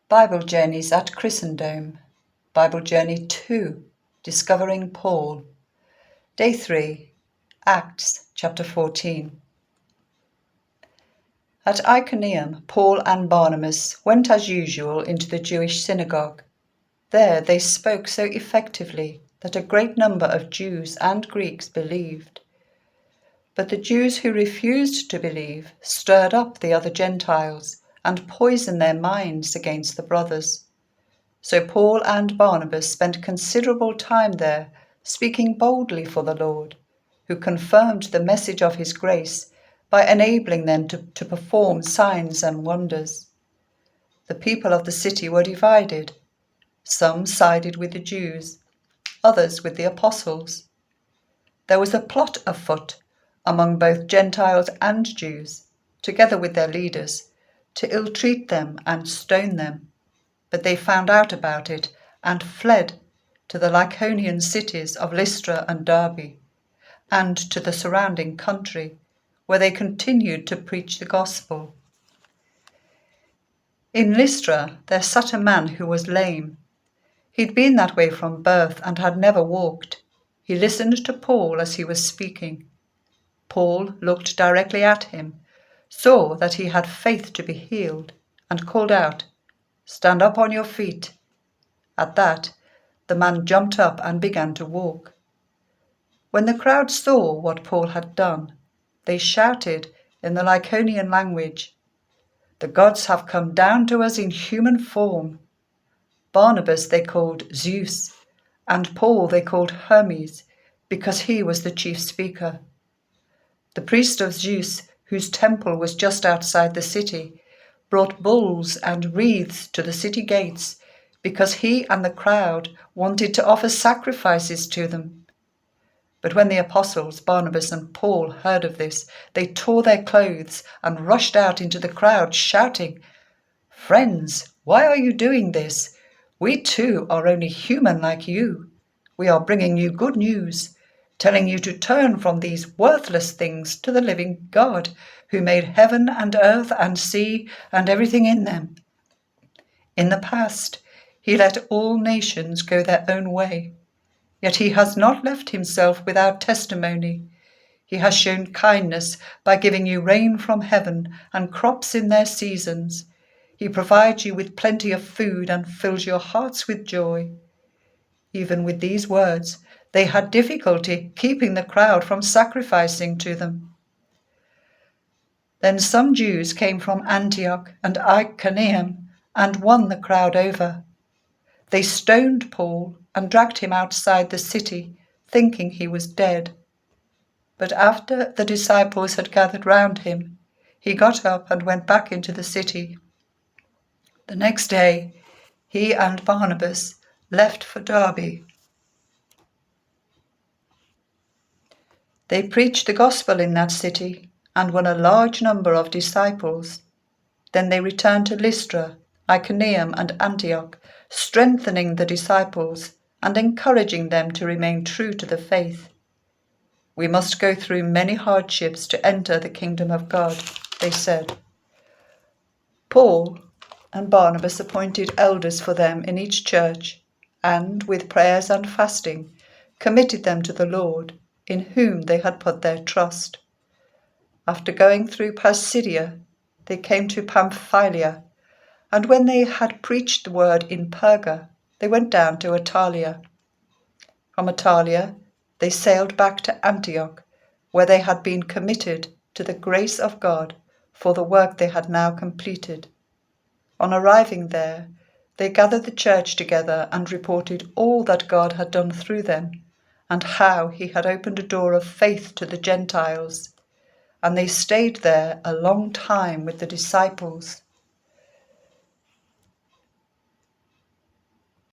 Bible Journeys at ChristenDome. Bible Journey 2, Discovering Paul. Day 3, Acts chapter 14. At Iconium, Paul and Barnabas went as usual into the Jewish synagogue. There they spoke so effectively that a great number of Jews and Greeks believed. But the Jews who refused to believe stirred up the other Gentiles and poisoned their minds against the brothers. So Paul and Barnabas spent considerable time there, speaking boldly for the Lord, who confirmed the message of his grace by enabling them to perform signs and wonders. The people of the city were divided. Some sided with the Jews, others with the apostles. There was a plot afoot among both Gentiles and Jews, together with their leaders, to ill-treat them and stone them. But they found out about it and fled to the Lycaonian cities of Lystra and Derbe, and to the surrounding country, where they continued to preach the gospel. In Lystra there sat a man who was lame. He'd been that way from birth and had never walked. He listened to Paul as he was speaking. Paul looked directly at him, saw that he had faith to be healed, and called out, "Stand up on your feet." At that, the man jumped up and began to walk. When the crowd saw what Paul had done, they shouted in the Lycaonian language, "The gods have come down to us in human form." Barnabas they called Zeus, and Paul they called Hermes, because he was the chief speaker. The priest of Zeus, whose temple was just outside the city, brought bulls and wreaths to the city gates, because he and the crowd wanted to offer sacrifices to them. But when the apostles, Barnabas and Paul, heard of this, they tore their clothes and rushed out into the crowd, shouting, "Friends, why are you doing this? We too are only human like you. We are bringing you good news, telling you to turn from these worthless things to the living God, who made heaven and earth and sea and everything in them. In the past, he let all nations go their own way, yet he has not left himself without testimony. He has shown kindness by giving you rain from heaven and crops in their seasons. He provides you with plenty of food and fills your hearts with joy." Even with these words, they had difficulty keeping the crowd from sacrificing to them. Then some Jews came from Antioch and Iconium and won the crowd over. They stoned Paul and dragged him outside the city, thinking he was dead. But after the disciples had gathered round him, he got up and went back into the city. The next day, he and Barnabas left for Derbe. They preached the gospel in that city and won a large number of disciples. Then they returned to Lystra, Iconium and Antioch, strengthening the disciples and encouraging them to remain true to the faith. "We must go through many hardships to enter the kingdom of God," they said. Paul and Barnabas appointed elders for them in each church, and, with prayers and fasting, committed them to the Lord, in whom they had put their trust. After going through Pisidia, they came to Pamphylia, and when they had preached the word in Perga, they went down to Attalia. From Attalia, they sailed back to Antioch, where they had been committed to the grace of God for the work they had now completed. On arriving there, they gathered the church together and reported all that God had done through them, and how he had opened a door of faith to the Gentiles. And they stayed there a long time with the disciples.